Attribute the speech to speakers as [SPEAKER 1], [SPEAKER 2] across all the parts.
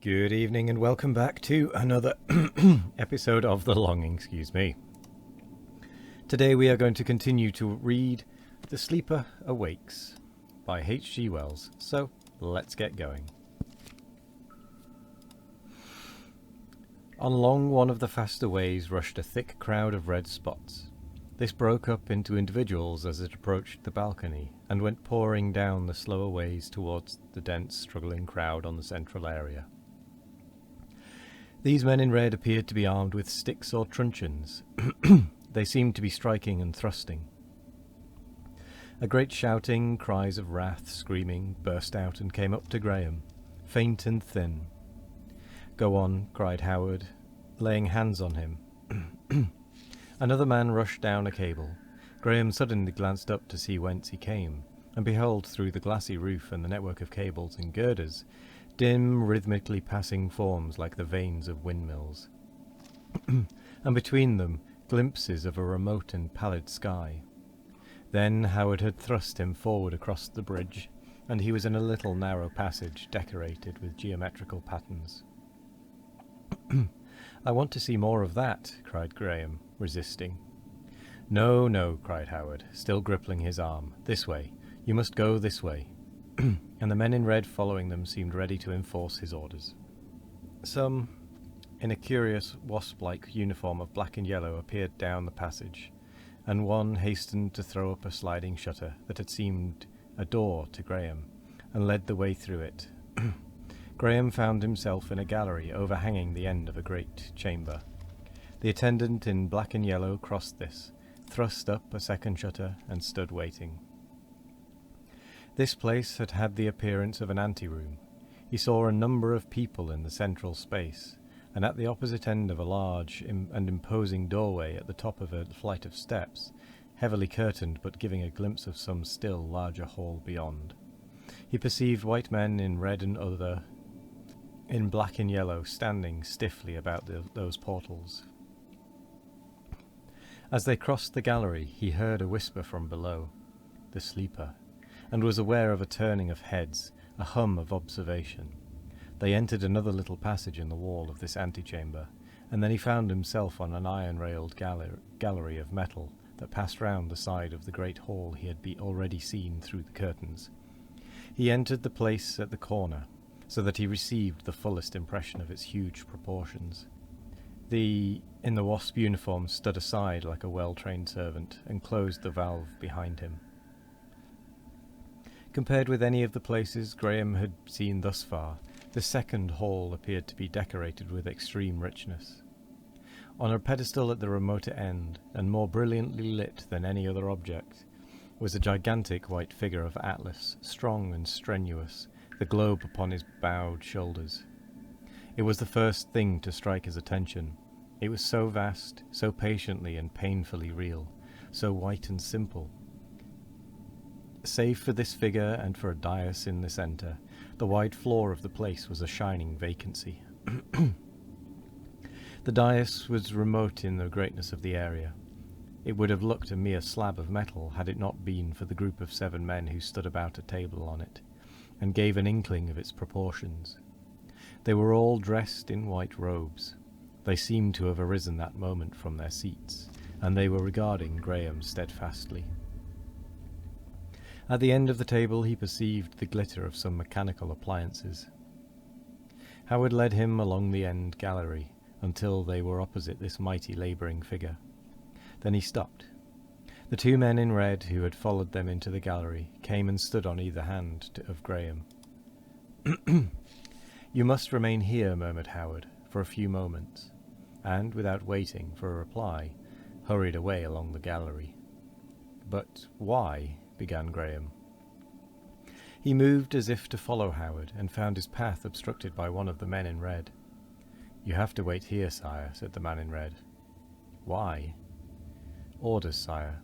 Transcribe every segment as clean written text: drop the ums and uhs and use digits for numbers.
[SPEAKER 1] Good evening and welcome back to another episode of The Longing, Today we are going to continue to read The Sleeper Awakes by H.G. Wells, so let's get going. On along one of the faster ways rushed a thick crowd of red spots. This broke up into individuals as it approached the balcony and went pouring down the slower ways towards the dense, struggling crowd on the central area. These men in red appeared to be armed with sticks or truncheons. They seemed to be striking and thrusting. A great shouting, cries of wrath, screaming, burst out and came up to Graham, faint and thin. "Go on," cried Howard, laying hands on him. Another man rushed down a cable. Graham suddenly glanced up to see whence he came, and behold, through the glassy roof and the network of cables and girders, dim, rhythmically passing forms like the vanes of windmills. And between them, glimpses of a remote and pallid sky. Then Howard had thrust him forward across the bridge, and he was in a little narrow passage decorated with geometrical patterns. "I want to see more of that," cried Graham, resisting. "No, no," cried Howard, still gripping his arm. "This way. You must go this way." And the men in red following them seemed ready to enforce his orders. Some, in a curious wasp-like uniform of black and yellow, appeared down the passage, and one hastened to throw up a sliding shutter that had seemed a door to Graham, and led the way through it. Graham found himself in a gallery overhanging the end of a great chamber. The attendant in black and yellow crossed this, thrust up a second shutter, and stood waiting. This place had had the appearance of an anteroom. He saw a number of people in the central space, and at the opposite end of a large and imposing doorway at the top of a flight of steps, heavily curtained but giving a glimpse of some still larger hall beyond. He perceived white men in red and other in black and yellow standing stiffly about those portals. As they crossed the gallery, he heard a whisper from below, "The sleeper," and was aware of a turning of heads, a hum of observation. They entered another little passage in the wall of this antechamber, and then he found himself on an iron-railed gallery of metal that passed round the side of the great hall he had already seen through the curtains. He entered the place at the corner, so that he received the fullest impression of its huge proportions. In the wasp uniform stood aside like a well-trained servant, and closed the valve behind him. Compared with any of the places Graham had seen thus far, the second hall appeared to be decorated with extreme richness. On a pedestal at the remoter end, and more brilliantly lit than any other object, was a gigantic white figure of Atlas, strong and strenuous, the globe upon his bowed shoulders. It was the first thing to strike his attention. It was so vast, so patiently and painfully real, so white and simple. Save for this figure and for a dais in the centre, the wide floor of the place was a shining vacancy. The dais was remote in the greatness of the area. It would have looked a mere slab of metal had it not been for the group of 7 men who stood about a table on it, and gave an inkling of its proportions. They were all dressed in white robes. They seemed to have arisen that moment from their seats, and they were regarding Graham steadfastly. At the end of the table he perceived the glitter of some mechanical appliances. Howard led him along the end gallery until they were opposite this mighty labouring figure. Then he stopped. The 2 men in red who had followed them into the gallery came and stood on either hand of Graham. "You must remain here," murmured Howard, "for a few moments," and, without waiting for a reply, hurried away along the gallery. "But why?" began Graham. He moved as if to follow Howard, and found his path obstructed by one of the men in red. "You have to wait here, sire," said the man in red. "Why?" "Orders, sire."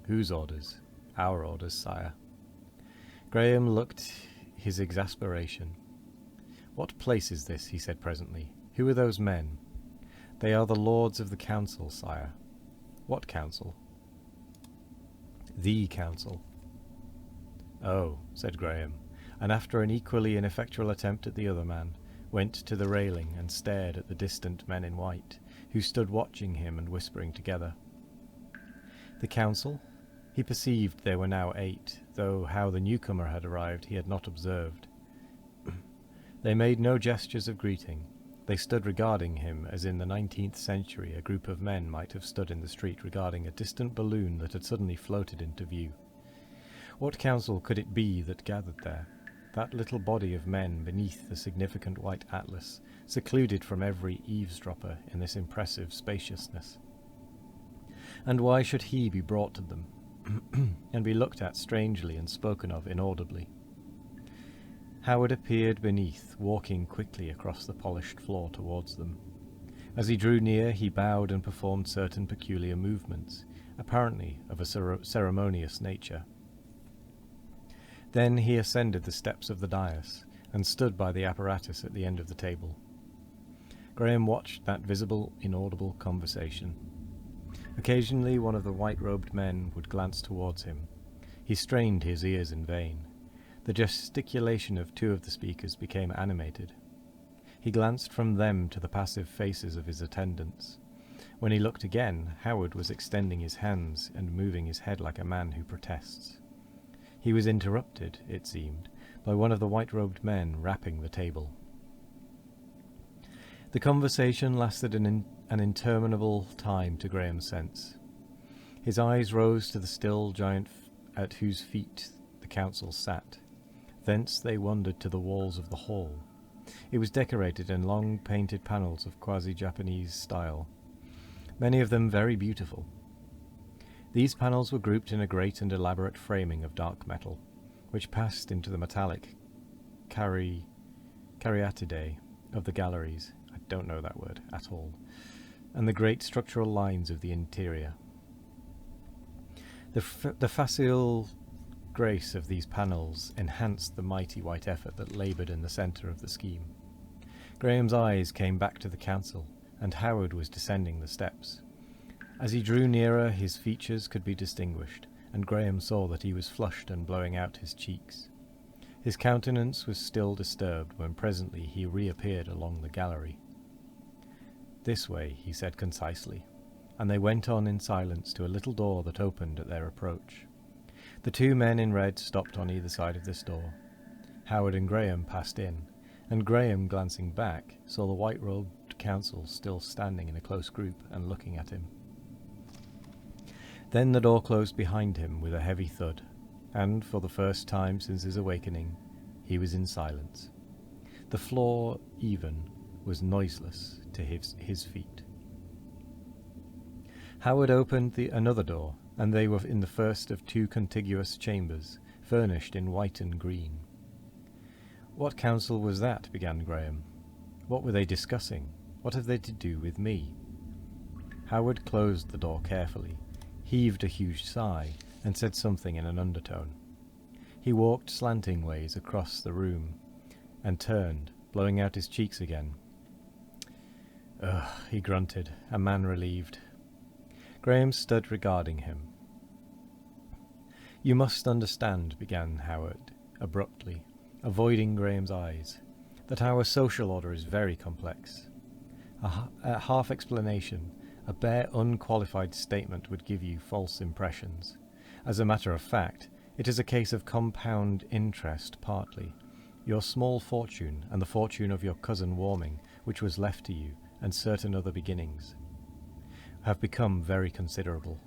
[SPEAKER 1] "Whose orders?" "Our orders, sire." Graham looked his exasperation. "What place is this?" he said presently. "Who are those men?" "They are the lords of the council, sire." "What council?" "The council." "Oh," said Graham, and after an equally ineffectual attempt at the other man, went to the railing and stared at the distant men in white, who stood watching him and whispering together. The council? He perceived there were now 8, though how the newcomer had arrived he had not observed. They made no gestures of greeting. They stood regarding him as in the 19th century a group of men might have stood in the street regarding a distant balloon that had suddenly floated into view. What council could it be that gathered there? That little body of men beneath the significant white atlas, secluded from every eavesdropper in this impressive spaciousness. And why should he be brought to them, and be looked at strangely and spoken of inaudibly? Howard appeared beneath, walking quickly across the polished floor towards them. As he drew near, he bowed and performed certain peculiar movements, apparently of a ceremonious nature. Then he ascended the steps of the dais, and stood by the apparatus at the end of the table. Graham watched that visible, inaudible conversation. Occasionally one of the white-robed men would glance towards him. He strained his ears in vain. The gesticulation of 2 of the speakers became animated. He glanced from them to the passive faces of his attendants. When he looked again, Howard was extending his hands and moving his head like a man who protests. He was interrupted, it seemed, by one of the white-robed men rapping the table. The conversation lasted an interminable time to Graham's sense. His eyes rose to the still giant at whose feet the council sat. Thence they wandered to the walls of the hall. It was decorated in long painted panels of quasi-Japanese style, many of them very beautiful. These panels were grouped in a great and elaborate framing of dark metal, which passed into the metallic caryatidae of the galleries. I don't know that word at all. And the great structural lines of the interior. The facile grace of these panels enhanced the mighty white effort that laboured in the centre of the scheme. Graham's eyes came back to the council, and Howard was descending the steps. As he drew nearer, his features could be distinguished, and Graham saw that he was flushed and blowing out his cheeks. His countenance was still disturbed when presently he reappeared along the gallery. "This way," he said concisely, and they went on in silence to a little door that opened at their approach. The 2 men in red stopped on either side of this door. Howard and Graham passed in, and Graham, glancing back, saw the white-robed council still standing in a close group and looking at him. Then the door closed behind him with a heavy thud, and, for the first time since his awakening, he was in silence. The floor, even, was noiseless to his feet. Howard opened another door, and they were in the first of 2 contiguous chambers, furnished in white and green. "What council was that?" began Graham. "What were they discussing? What have they to do with me?" Howard closed the door carefully, heaved a huge sigh, and said something in an undertone. He walked slanting ways across the room, and turned, blowing out his cheeks again. "Ugh," he grunted, a man relieved. Graham stood regarding him. "You must understand," began Howard, abruptly, avoiding Graham's eyes, "that our social order is very complex. A half explanation, a bare unqualified statement would give you false impressions. As a matter of fact, it is a case of compound interest partly. Your small fortune, and the fortune of your cousin Warming, which was left to you, and certain other beginnings, have become very considerable.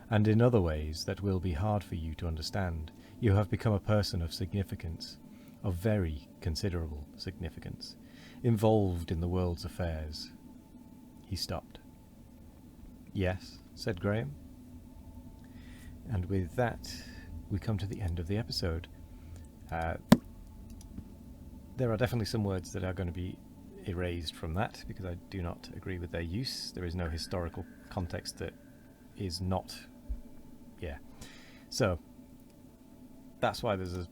[SPEAKER 1] And in other ways that will be hard for you to understand, you have become a person of significance, of very considerable significance, involved in the world's affairs." He stopped. "Yes," said Graham. And with that, we come to the end of the episode. There are definitely some words that are going to be erased from that, because I do not agree with their use. There is no historical context that is not... Yeah. So, that's why there's a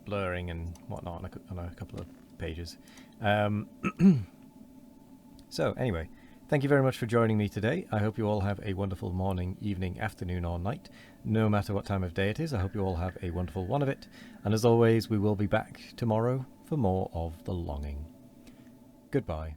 [SPEAKER 1] blurring and whatnot on a couple of pages. So, anyway, thank you very much for joining me today. I hope you all have a wonderful morning, evening, afternoon, or night. No matter what time of day it is, I hope you all have a wonderful one of it. And as always, we will be back tomorrow for more of The Longing. Goodbye.